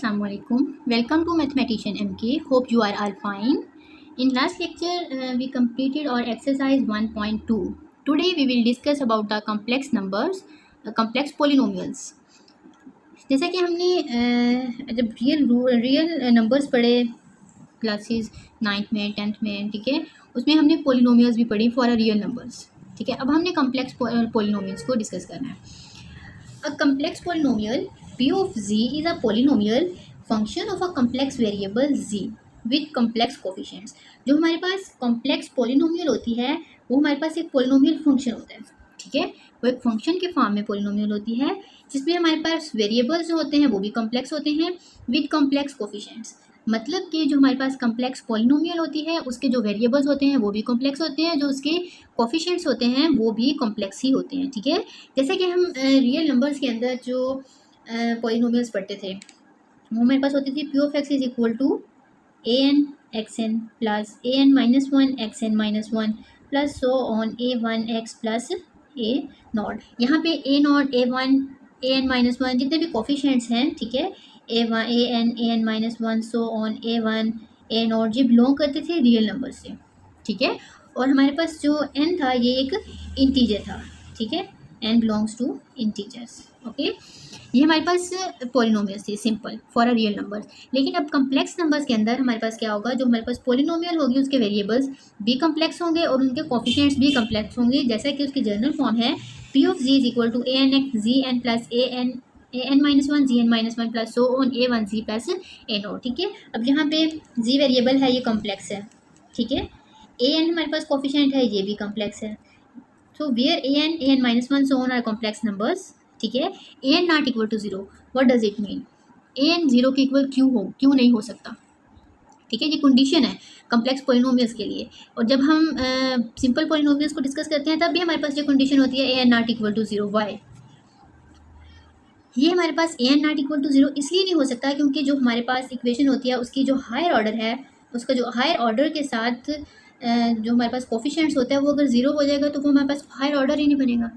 Assalamualaikum. Welcome to Mathematician MK. Hope you are all fine. In last lecture, we completed our exercise 1.2. Today we will discuss about the complex numbers, complex polynomials. जैसा कि हमने जब real numbers पढ़े classes 9th में 10th में, ठीक है, उसमें हमने पोलिनोमियल्स भी पढ़ी फॉर अ रियल नंबर्स. ठीक है, अब हमने कम्प्लेक्स पोलिनोमियल्स को डिस्कस करना है. A complex polynomial p of z is a polynomial function of a complex variable z with complex coefficients. जो हमारे पास complex polynomial होती है वो हमारे पास एक polynomial function होता है. ठीक है, वो एक function के फॉर्म में polynomial होती है जिसमें हमारे पास variables जो होते हैं वो भी complex होते हैं with complex coefficients. मतलब कि जो हमारे पास कम्प्लेक्स पॉलिनोमियल होती है उसके जो वेरिएबल्स होते हैं वो भी कॉम्प्लेक्स होते हैं, जो उसके कोफिशिएंट्स होते हैं वो भी कॉम्प्लेक्स ही होते हैं. ठीक है, जैसे कि हम रियल नंबर्स के अंदर जो पॉलिनोमियल्स पढ़ते थे वो हमारे पास होती थी P of X is equal to A N X N plus A N minus one X N minus one plus so on A one X plus A not. यहाँ पे A not A one A N minus one जितने भी coefficients हैं, ठीक है, A N minus one so on A one A not जी belong करते थे रियल नंबर से. ठीक है, और हमारे पास जो एन था ये एक इंटीजर था. ठीक है, N belongs to integers. Okay, ये हमारे पास पॉलिनोमियल्स थे simple for a real numbers. लेकिन अब कम्प्लेक्स नंबर्स के अंदर हमारे पास क्या होगा, जो हमारे पास पॉलिनोमियल होगी उसके वेरिएबल्स भी कम्प्लेक्स होंगे और उनके कोफिशिएंट्स भी कम्प्लेक्स होंगे. जैसा कि उसकी जनरल फॉर्म है P of Z is equal to A N X Z N plus A N minus one Z N minus one plus so on A one Z plus A naught. ठीक है, अब यहाँ पे जी variable है ये complex है. ठीक है, ए एन हमारे पास कोफिशिएंट है ये भी कम्प्लेक्स है. So where A N minus one so on are complex numbers. ठीक है, A N not equal to zero. What does it mean? A N zero के इक्वल क्यों नहीं हो सकता? ठीक है, ये कंडीशन है कम्प्लेक्स पोलिनोमियल्स के लिए. और जब हम सिंपल पोलिनोमियल्स को डिस्कस करते हैं तब भी हमारे पास ये कंडीशन होती है A N not equal to zero. Why? ये हमारे पास A N not equal to zero इसलिए नहीं हो सकता क्योंकि जो हमारे पास इक्वेशन होती है उसकी जो हायर ऑर्डर है उसका जो हायर ऑर्डर के साथ जो हमारे पास कोफिशिएंट्स होता है वो अगर ज़ीरो हो जाएगा तो वो हमारे पास हायर ऑर्डर ही नहीं बनेगा.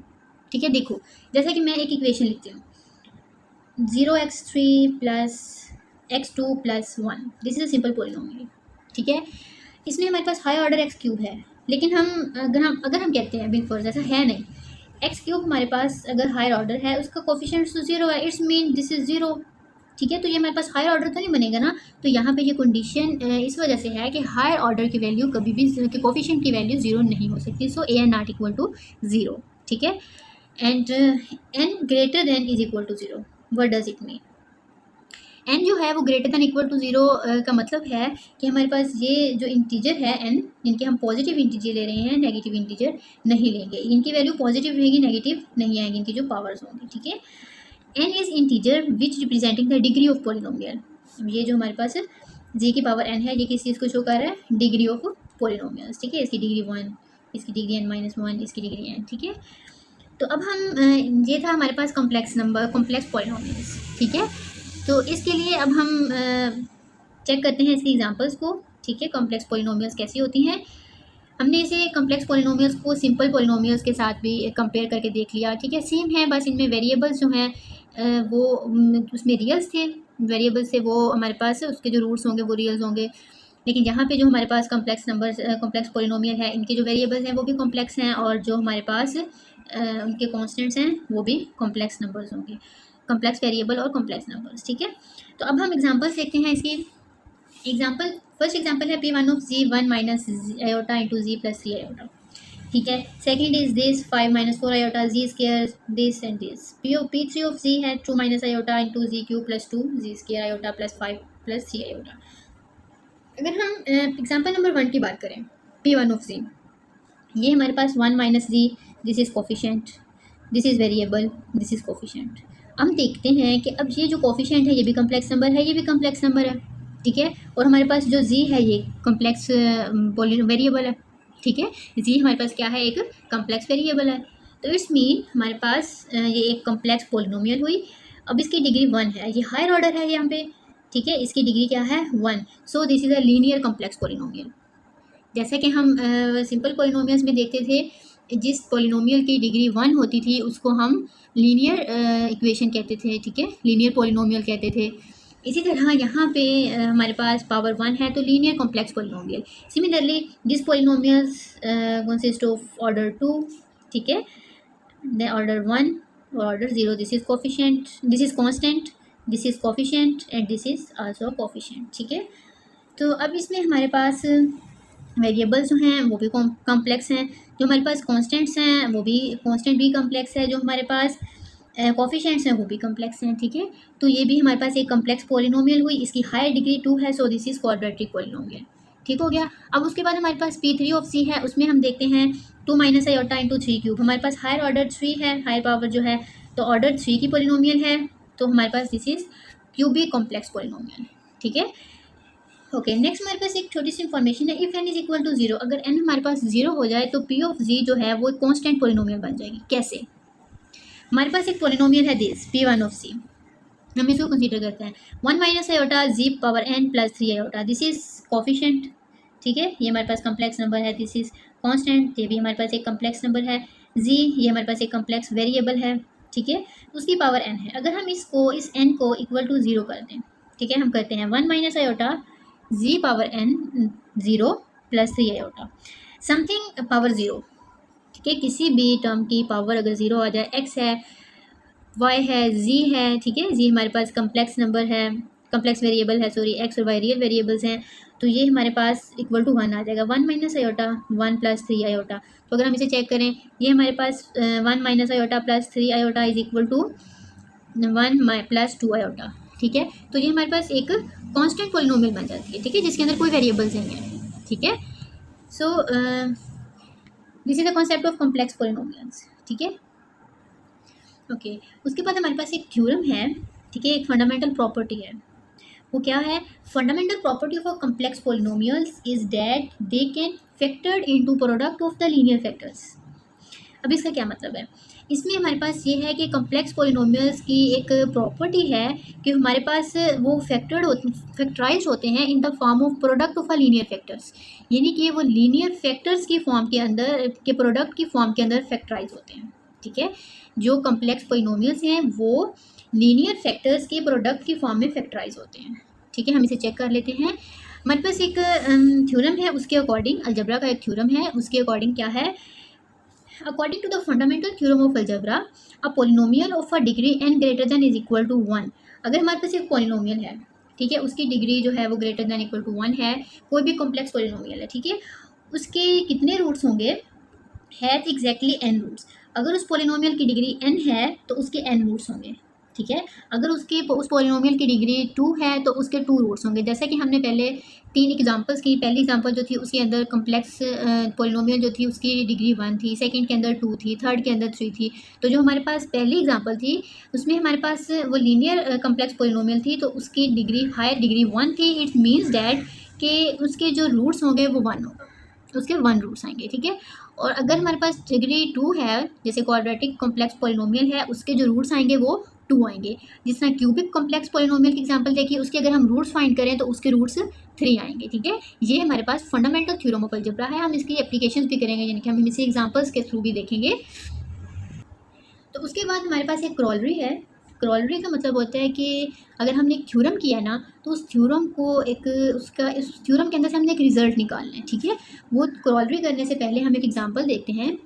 ठीक है, देखो जैसा कि मैं एक इक्वेशन लिखती हूँ 0x3 plus x2 plus one. This is a simple polynomial. ठीक है, इसमें हमारे पास हाई ऑर्डर एक्स क्यूब है. लेकिन अगर हम कहते हैं बिल्कुल ऐसा है नहीं, एक्स क्यूब हमारे पास अगर हायर ऑर्डर है उसका कोफिशिएंट्स तो जीरो है, it's mean this is zero. ठीक है, तो ये हमारे पास हायर ऑर्डर तो नहीं बनेगा ना. तो यहाँ पे ये कंडीशन इस वजह से है कि हायर ऑर्डर की वैल्यू कभी भी कोफिशिएंट की वैल्यू ज़ीरो नहीं हो सकती. So A N not equal to zero. ठीक है, and N greater than is equal to zero. What does it mean? N जो है वो greater than equal to zero का मतलब है कि हमारे पास ये जो इंटीजर है एन, जिनके हम पॉजिटिव इंटीजर ले रहे हैं नेगेटिव इंटीजर नहीं लेंगे. इनकी वैल्यू पॉजिटिव रहेगी, नेगेटिव नहीं आएगी इनकी जो पावर्स होंगी. ठीक है, N is integer which representing the degree of polynomial. ये जो हमारे पास जी की पावर एन है ये किस चीज़ को शो कर रहा है? Degree of polynomials. ठीक है, इसकी डिग्री वन, इसकी डिग्री एन माइनस वन, इसकी डिग्री एन. ठीक है, तो अब हम ये था हमारे पास कॉम्प्लेक्स नंबर, कॉम्प्लेक्स पॉलिनोमियल्स. ठीक है, तो इसके लिए अब हम चेक करते हैं इसकी एग्जांपल्स को. ठीक है, कॉम्प्लेक्स पॉलिनोमियल्स कैसी होती हैं. हमने इसे कॉम्प्लेक्स पॉलिनोमियल्स को सिंपल पॉलिनोमियल्स के साथ भी कंपेयर करके देख लिया. ठीक है, सेम है, बस इनमें वेरिएबल्स जो हैं वो उसमें रियल्स थे. वेरिएबल्स से वो हमारे पास उसके जो रूट्स होंगे वो रियल्स होंगे. लेकिन यहाँ पे जो हमारे पास कॉम्प्लेक्स नंबर्स, कॉम्प्लेक्स पॉलिनोमियल है, इनके जो वेरिएबल्स हैं वो भी कॉम्प्लेक्स हैं और जो हमारे पास उनके कॉन्स्टेंट्स हैं वो भी कॉम्प्लेक्स नंबर्स होंगे, कॉम्प्लेक्स वेरिएबल और कॉम्प्लेक्स नंबर्स. ठीक है, तो अब हम एग्जांपल्स देखते हैं इसकी. एग्जांपल, फर्स्ट एग्जांपल है P one of Z one minus iota into Z plus three iota. ठीक है, second is this 5 minus 4 iota Z square this and this. P three of Z है 2 minus iota into Z Q plus 2 Z square iota plus 5 plus 3 iota. अगर हम example number 1 की बात करें, P one of Z, ये हमारे पास 1 minus Z, this is coefficient, this is variable, this is coefficient. हम देखते हैं कि अब ये जो कोफिशिएंट है ये भी कम्प्लेक्स नंबर है, ये भी कम्प्लेक्स नंबर है. ठीक है, और हमारे पास जो जी है ये कम्प्लेक्स वेरिएबल है. ठीक है, जी हमारे पास क्या है? एक कम्प्लेक्स वेरिएबल है. तो इट्स मीन हमारे पास ये एक कम्प्लेक्स पोलिनोमियल हुई. अब इसकी डिग्री 1 है, ये हायर ऑर्डर है यहाँ पे. ठीक है, इसकी डिग्री क्या है? 1. So this is a linear complex polynomial. जैसे कि हम सिंपल पोलिनोमियल्स में देखते थे, जिस पोलिनोमियल की डिग्री 1 होती थी उसको हम लीनियर इक्वेशन कहते थे. ठीक है, लीनियर पोलिनोमियल कहते थे. इसी तरह यहाँ पे हमारे पास पावर 1 है तो linear complex polynomial. Similarly this polynomials consist of order 2, ठीक है, द ऑर्डर 1 और order 0। This is coefficient, this is constant, this is coefficient and this is also coefficient, ठीक है। तो अब इसमें हमारे पास वेरिएबल्स जो हैं वो भी कॉम्प्लेक्स हैं, जो हमारे पास कांस्टेंट्स हैं वो भी कांस्टेंट भी कॉम्प्लेक्स है, जो हमारे पास कोफिशिएंट्स हैं वो भी कॉम्प्लेक्स हैं, ठीक है। तो ये भी हमारे पास एक कॉम्प्लेक्स पोलिनोमियल हुई, इसकी हायर डिग्री 2 है, so this is quadratic polynomial, ठीक हो गया। अब उसके बाद हमारे पास P3 ऑफ C है, उसमें हम देखते हैं 2 माइनस आयोटा इंटू 3 क्यूब। हमारे पास हायर ऑर्डर 3 है, हायर पावर जो है, तो ऑर्डर 3 की पोलिनोमियल है, तो हमारे पास this is cubic complex polynomial, ठीक है। ओके, नेक्स्ट हमारे पास एक छोटी सी इन्फॉर्मेशन है, if n is equal to 0, अगर n हमारे पास 0 हो जाए तो P ऑफ Z जो है वो कॉन्स्टेंट पोलिनोमियल बन जाएगी। कैसे? हमारे पास एक पोलिनोमियल है दिस P1 ऑफ C, हम इसको कंसीडर करते हैं 1 minus iota Z power n plus 3 iota, this is coefficient, ठीक है। ये हमारे पास कम्प्लेक्स नंबर है, दिस इज कांस्टेंट, ये भी हमारे पास एक कम्प्लेक्स नंबर है। Z ये हमारे पास एक कम्प्लेक्स वेरिएबल है, ठीक है, उसकी पावर n है। अगर हम इसको इस n को इक्वल टू 0 कर दें, ठीक है, हम करते हैं 1 minus iota Z power n 0 plus 3 iota, something power 0, ठीक है, किसी भी टर्म की पावर अगर 0 आ जाए, x है, y है, z है, ठीक है, z हमारे पास कम्प्लेक्स नंबर है, कम्प्लेक्स वेरिएबल है, सॉरी, x और y रियल वेरिएबल्स हैं, तो ये हमारे पास इक्वल टू 1 आ जाएगा। 1 माइनस आयोटा 1 प्लस 3 आयोटा, तो अगर हम इसे चेक करें, ये हमारे पास 1 minus iota plus 3 iota is equal to 1 plus 2 iota, ठीक है। तो ये हमारे पास एक कांस्टेंट पोलिनोमियल बन जाती है, ठीक है, जिसके अंदर कोई वेरिएबल्स नहीं है, ठीक है। So this is the concept of complex polynomials, ठीक है। ओके, उसके बाद हमारे पास एक थ्योरम है, ठीक है, एक फंडामेंटल प्रॉपर्टी है। वो क्या है? Fundamental property of a complex polynomials is that they can factored into product of the linear factors. अब इसका क्या मतलब है? इसमें हमारे पास ये है कि कॉम्प्लेक्स पोलिनोमियल्स की एक प्रॉपर्टी है कि हमारे पास वो फैक्टराइज होते हैं in the form of product of a linear factors, यानी कि वो लीनियर फैक्टर्स की फॉर्म के अंदर के प्रोडक्ट की फॉर्म के अंदर फैक्टराइज होते हैं, ठीक है। जो कॉम्प्लेक्स पोलिनोमियल्स हैं वो लीनियर फैक्टर्स के प्रोडक्ट की फॉर्म में फैक्टराइज होते हैं, ठीक है। हम इसे चेक कर लेते हैं। हमारे पास एक थ्योरम है, उसके अकॉर्डिंग, अलजबरा का एक थ्योरम है, उसके अकॉर्डिंग क्या है? According to the fundamental theorem of algebra, a polynomial of a degree n greater than is equal to 1। अगर हमारे पास एक पोलिनोमियल है, ठीक है, उसकी डिग्री जो है वो ग्रेटर देन इक्वल टू 1 है, कोई भी कॉम्प्लेक्स पोलिनोमियल है, ठीक है, उसके कितने रूट्स होंगे? Have exactly n roots. अगर उस पोलिनोमियल की डिग्री n है तो उसके n रूट्स होंगे, ठीक है। अगर उस पोलिनोमियल की डिग्री 2 है तो उसके 2 रूट्स होंगे। जैसा कि हमने पहले 3 एग्जांपल्स की, पहली एग्जांपल जो थी उसके अंदर कम्प्लेक्स पोलिनोमियल जो थी उसकी डिग्री 1 थी, सेकंड के अंदर 2 थी, थर्ड के अंदर 3 थी। तो जो हमारे पास पहली एग्जांपल थी उसमें हमारे पास वो लीनियर कम्प्लेक्स पोलिनोमियल थी, तो उसकी डिग्री हायर डिग्री 1 थी। इट मीन्स डैट कि उसके जो रूट्स होंगे वो 1 होंगे, उसके 1 रूट्स आएंगे, ठीक है। और अगर हमारे पास डिग्री 2 है, जैसे क्वाड्रेटिक कॉम्प्लेक्स पोलिनोमियल है, उसके जो रूट्स आएंगे वो 2 आएंगे। जिस तरह क्यूबिक कॉम्प्लेक्स पोलिनोमियल की एग्जांपल देखिए, उसके अगर हम रूट्स फाइंड करें तो उसके रूट्स 3 आएंगे, ठीक है। ये हमारे पास फंडामेंटल थ्योरम ऑफ अलजेब्रा है। हम इसकी एप्लीकेशंस भी करेंगे, यानी कि हम इसी एग्जांपल्स के थ्रू भी देखेंगे। तो उसके बाद हमारे पास एक क्रॉलरी है। क्रॉलरी का मतलब होता है कि अगर हमने एक थ्योरम किया ना, तो उस थ्योरम को उस थ्योरम के अंदर से हमने एक रिजल्ट निकालना है, ठीक है। वो क्रॉलरी करने से पहले हम एक एग्जांपल देखते हैं।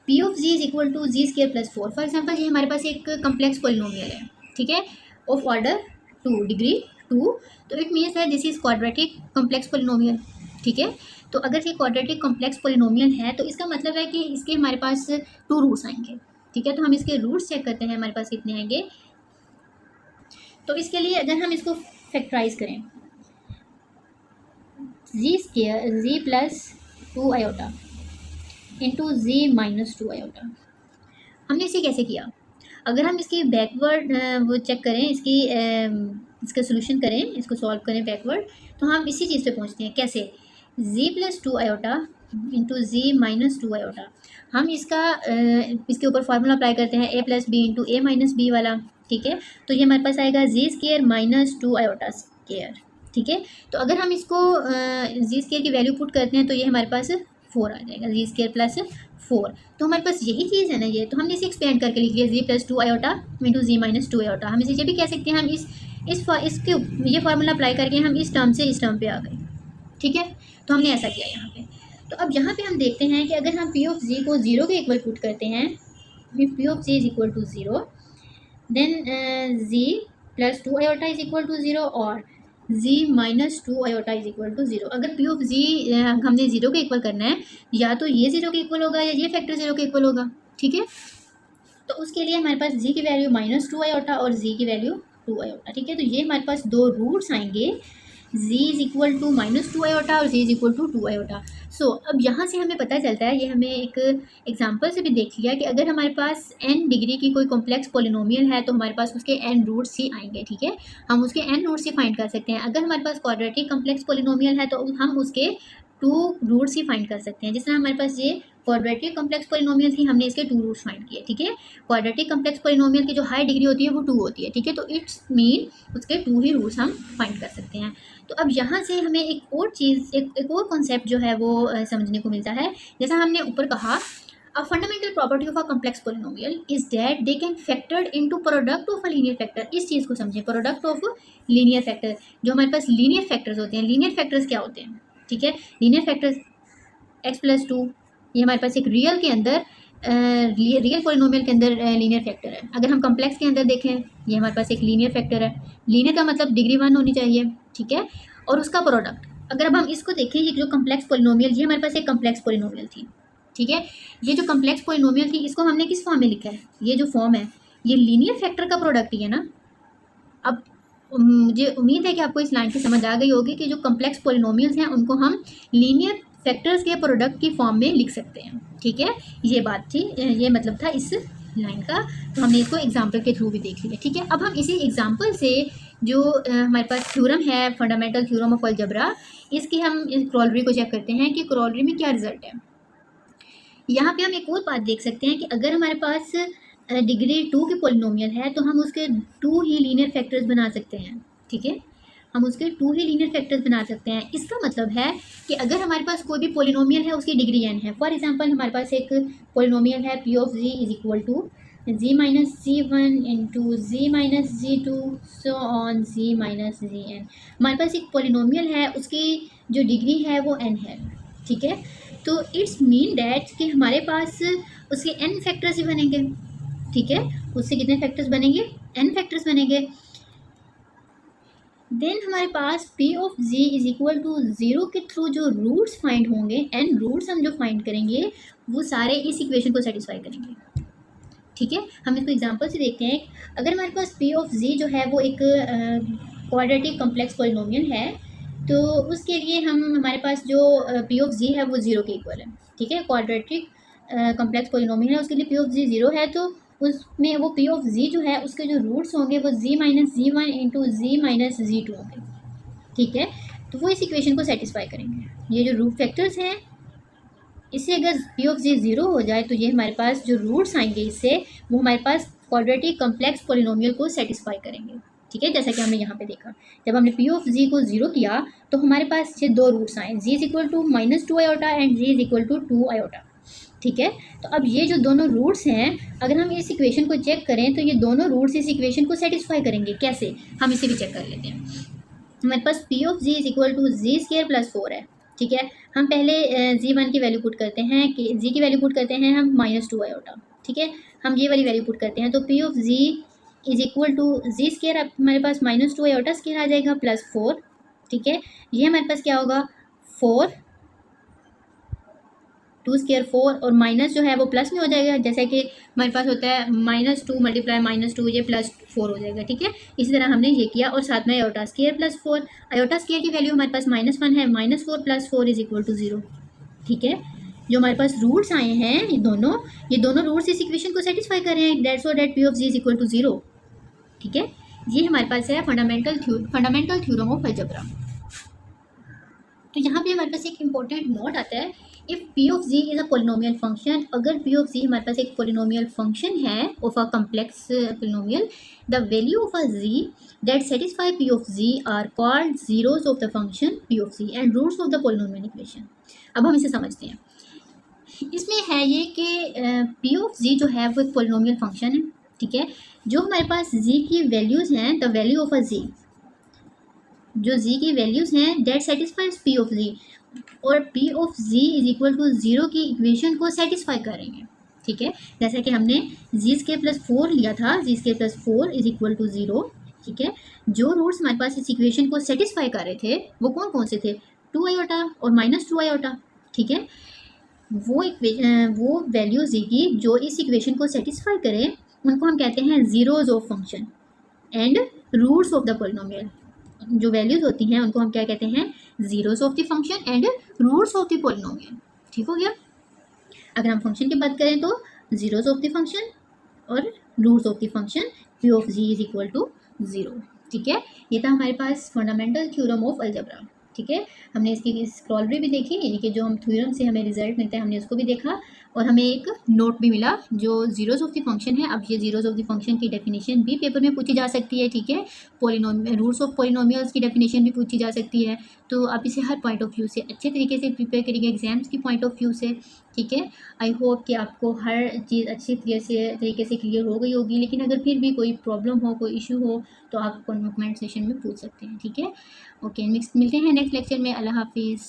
P of Z is equal to Z square plus 4। For example ये हमारे पास एक कम्प्लेक्स पोलिनोमियल है, ठीक है, ऑफ ऑर्डर 2, डिग्री 2। तो इट मीन्स है this is quadratic complex polynomial, ठीक है। तो अगर ये क्वाड्रेटिक कम्प्लेक्स पोलिनोमियल है तो इसका मतलब है कि इसके हमारे पास 2 रूट्स आएंगे, ठीक है। तो हम इसके रूट्स चेक करते हैं, हमारे पास कितने आएंगे। तो इसके लिए अगर हम इसको फैक्टराइज करें, Z square Z plus 2 iota into Z minus 2 iota. हमने इसे कैसे किया? अगर हम इसकी बैकवर्ड वो चेक करें, इसका सोल्यूशन करें, इसको सॉल्व करें बैकवर्ड, तो हम इसी चीज़ पे पहुंचते हैं। कैसे? Z plus 2 iota into Z minus 2 iota. हम इसके ऊपर फार्मूला अप्लाई करते हैं, A plus B into A minus B वाला, ठीक है। तो ये हमारे पास आएगा Z square minus 2 iota square, ठीक है। तो अगर हम इसको Z स्क्वायर की वैल्यू पुट करते हैं तो ये हमारे पास 4 आ जाएगा, Z स्क्वायर प्लस 4। तो हमारे पास यही चीज़ है ना ये, तो हमने इसे एक्सपेंड करके लिख लिया Z plus 2 iota into Z minus 2 iota. हम इसे ये भी कह सकते हैं, हम इस इसके ये फार्मूला अप्लाई करके हम इस टर्म से इस टर्म पे आ गए, ठीक है। तो हमने ऐसा किया यहाँ पे। तो अब यहाँ पे हम देखते हैं कि अगर हम पी ऑफ जी को ज़ीरो के इक्वल पुट करते हैं, P of Z is equal to zero, then Z plus 2 iota is equal to zero और Z minus 2 iota is equal to zero. अगर पी ऑफ जी हमने ज़ीरो के equal करना है, या तो ये ज़ीरो के इक्वल होगा या ये फैक्टर ज़ीरो के इक्वल होगा, ठीक है। तो उसके लिए हमारे पास जी की वैल्यू माइनस 2 आयोटा और जी की वैल्यू 2 आयोटा, ठीक है। तो ये हमारे पास दो रूट्स आएंगे, z is equal to minus 2 iota और z is equal to 2 iota. So अब यहाँ से हमें पता चलता है, ये हमें एक एग्जांपल से भी देख लिया कि अगर हमारे पास n डिग्री की कोई कॉम्प्लेक्स पॉलिनोमियल है तो हमारे पास उसके n रूट्स ही आएंगे, ठीक है। हम उसके n रूट्स ही फाइंड कर सकते हैं। अगर हमारे पास क्वाड्रेटिक कॉम्प्लेक्स पॉलिनोमियल है तो हम उसके 2 रूट्स ही फाइंड कर सकते हैं। जिस तरह हमारे पास ये क्वाड्रेटिक कॉम्प्लेक्स पॉलिनोमियल थी, हमने इसके 2 रूट्स फाइंड किए, ठीक है। क्वाड्रेटिक कॉम्प्लेक्स पॉलिनोमियल की जो हाई डिग्री होती है वो 2 होती है, ठीक है। तो इट्स मीन उसके 2 ही रूट्स हम फाइंड कर सकते हैं। तो अब यहाँ से हमें एक और चीज़, एक और कॉन्सेप्ट जो है वो समझने को मिलता है। जैसा हमने ऊपर कहा, a fundamental property of a complex polynomial is that they can factored into product of a linear factor. इस चीज़ को समझें, प्रोडक्ट ऑफ लीनियर फैक्टर। जो हमारे पास लीनियर फैक्टर्स होते हैं, लीनियर फैक्टर्स क्या होते हैं, ठीक है। लीनियर फैक्टर्स एक्स प्लस 2, ये हमारे पास एक रियल के अंदर रियल पॉलिनोमियल के अंदर लीनियर फैक्टर है। अगर हम कॉम्प्लेक्स के अंदर देखें, ये हमारे पास एक लीनियर फैक्टर है। लीनियर का मतलब डिग्री 1 होनी चाहिए, ठीक है। और उसका प्रोडक्ट, अगर अब हम इसको देखें, ये जो कॉम्प्लेक्स पॉलिनोमियल, ये हमारे पास एक कॉम्प्लेक्स पॉलिनोमियल थी, ठीक है। ये जो कॉम्प्लेक्स पॉलिनोमियल थी, इसको हमने किस फॉर्म में लिखा है, ये जो फॉर्म है ये लीनियर फैक्टर का प्रोडक्ट ही है ना। अब मुझे उम्मीद है कि आपको इस लाइन की समझ आ गई होगी कि जो कॉम्प्लेक्स पॉलिनोमियल्स हैं उनको हम लीनियर फैक्टर्स के प्रोडक्ट की फॉर्म में लिख सकते हैं, ठीक है। ये बात थी, ये मतलब था इस लाइन का। तो हमने इसको एग्जाम्पल के थ्रू भी देख लिया, ठीक है। अब हम इसी एग्जाम्पल से जो हमारे पास थ्योरम है, फंडामेंटल थ्योरम ऑफ अलजेब्रा, इसकी हम इस क्रॉलरी को चेक करते हैं कि क्रॉलरी में क्या रिजल्ट है। यहाँ पे हम एक और बात देख सकते हैं कि अगर हमारे पास डिग्री 2 की पॉलिनोमियल है तो हम उसके 2 ही लीनियर फैक्टर्स बना सकते हैं, ठीक है। हम उसके 2 ही लीनियर फैक्टर्स बना सकते हैं। इसका मतलब है कि अगर हमारे पास कोई भी पॉलिनोमियल है, उसकी डिग्री n है। फॉर एग्जांपल हमारे पास एक पॉलिनोमियल है p of z is equal to z minus c1 into z minus c2 so on z minus zn। हमारे पास एक पॉलिनोमियल है, उसकी जो डिग्री है वो n है, ठीक है। तो इट्स मीन डैट कि हमारे पास उसके n फैक्टर्स ही बनेंगे, ठीक है। उससे कितने फैक्टर्स बनेंगे, n फैक्टर्स बनेंगे। देन हमारे पास p of z is equal to 0 के थ्रू जो रूट्स फाइंड होंगे, n रूट्स हम जो फाइंड करेंगे वो सारे इस इक्वेशन को सेटिस्फाई करेंगे, ठीक है। हम इसको एग्जांपल से देखते हैं। अगर हमारे पास p ऑफ z जो है वो एक क्वाड्रेटिक कॉम्प्लेक्स पॉलिनोमियल है, तो उसके लिए हमारे पास जो p ऑफ z है वो 0 के इक्वल है, ठीक है। क्वाड्रेटिक कॉम्प्लेक्स पॉलिनोमियल है, उसके लिए p ऑफ z 0 है, तो उसमें वो p ऑफ z जो है उसके जो रूट्स होंगे वो z minus z1 into z minus z2 होंगे, ठीक है। तो वो इस इक्वेशन को सेटिस्फाई करेंगे। ये जो रूट फैक्टर्स हैं, इससे अगर p ऑफ z 0 हो जाए तो ये हमारे पास जो रूट्स आएंगे इससे, वो हमारे पास क्वाड्रेटिक कॉम्प्लेक्स पॉलिनोमियल को सेटिस्फाई करेंगे, ठीक है। जैसा कि हमने यहाँ पे देखा, जब हमने p ऑफ z को 0 किया तो हमारे पास ये दो रूट्स आए, z is equal to minus 2 iota and z is equal to 2 iota, ठीक है। तो अब ये जो दोनों रूट्स हैं, अगर हम इस इक्वेशन को चेक करें तो ये दोनों रूट्स इस इक्वेशन को सेटिस्फाई करेंगे। कैसे, हम इसे भी चेक कर लेते हैं। हमारे पास p of z is equal to Z square plus 4 है, ठीक है। हम पहले z1 की वैल्यू पुट करते हैं, कि z की वैल्यू पुट करते हैं हम माइनस 2 आयोटा, ठीक है। हम ये वाली वैल्यू पुट करते हैं, तो p of z is equal to Z square, अब हमारे पास माइनस 2 आयोटा स्क्वायर आ जाएगा प्लस 4, ठीक है। ये हमारे पास क्या होगा, 4, 2 स्क्वायर 4 और माइनस जो है वो प्लस में हो जाएगा, जैसे कि हमारे पास होता है माइनस 2 मल्टीप्लाई माइनस 2, ये प्लस 4 हो जाएगा, ठीक है। इसी तरह हमने ये किया, और साथ में iota square plus 4, iota square की वैल्यू हमारे पास -1 है, -4 प्लस 4 इज इक्वल टू 0, ठीक है। जो हमारे पास रूट्स आए हैं ये दोनों रूट्स इस इक्वेशन को सेटिस्फाई कर रहे हैं, that's that p of z is equal to 0, ठीक है। ये हमारे पास है फंडामेंटल थ्योरम ऑफ अलजेब्रा। तो यहाँ पे हमारे पास एक इम्पोर्टेंट नोट आता है, if p of z is a polynomial function, अगर p ऑफ z हमारे पास एक पोलिनोमियल फंक्शन है of a complex polynomial, the value of a z that satisfy p of z are called zeros of the function p of z and roots of the polynomial equation. अब हम इसे समझते हैं। इसमें है ये कि p ऑफ z जो है वो एक पोलिनोमियल फंक्शन है, ठीक है। जो हमारे पास जी की वैल्यूज़ हैं, the value of a Z, जो जी की वैल्यूज़ हैं that satisfies P of Z, और P of Z is equal to zero की इक्वेशन को सेटिस्फाई करेंगे। ठीक है, जैसा कि हमने जी स्केयर प्लस 4 लिया था, Z square plus 4 is equal to 0। ठीक है, जो रूट्स हमारे पास इस इक्वेशन को सेटिस्फाई कर रहे थे वो कौन कौन से थे, 2 आयोटा और -2 आयोटा। ठीक है, वो वैल्यूज दी की जो इस इक्वेशन को सेटिस्फाई करें उनको हम कहते हैं zeros of function and roots of the polynomial. जो वैल्यूज होती हैं उनको हम क्या कहते हैं, zeros of the function and roots of the polynomial. ठीक हो गया। अगर हम फंक्शन की बात करें तो जीरोज ऑफ द फंक्शन और roots of the function, P of Z is equal to 0। ठीक है, ये था हमारे पास फंडामेंटल थ्योरम ऑफ अलजेब्रा। ठीक है, हमने इसकी स्क्रॉलरी भी देखी, यानी कि जो हम थ्योरम से हमें रिजल्ट मिलता है हमने उसको भी देखा, और हमें एक नोट भी मिला जो जीरोज ऑफ द फंक्शन है। अब ये जीरोज ऑफ द फंक्शन की डेफिनेशन भी पेपर में पूछी जा सकती है। ठीक है, पोलिनोमियल, रूट्स ऑफ पोलिनोमियल्स की डेफिनेशन भी पूछी जा सकती है। तो आप इसे हर पॉइंट ऑफ व्यू से अच्छे तरीके से प्रिपेयर करेंगे, एग्जाम्स की पॉइंट ऑफ व्यू से। ठीक है, आई होप कि आपको हर चीज़ अच्छी तरीके से क्लियर हो गई होगी, लेकिन अगर फिर भी कोई प्रॉब्लम हो, कोई इशू हो, तो आप कमेंट सेशन में पूछ सकते हैं। ठीक है, ओके, मिलते हैं नेक्स्ट लेक्चर में। अल्लाह हाफिज़।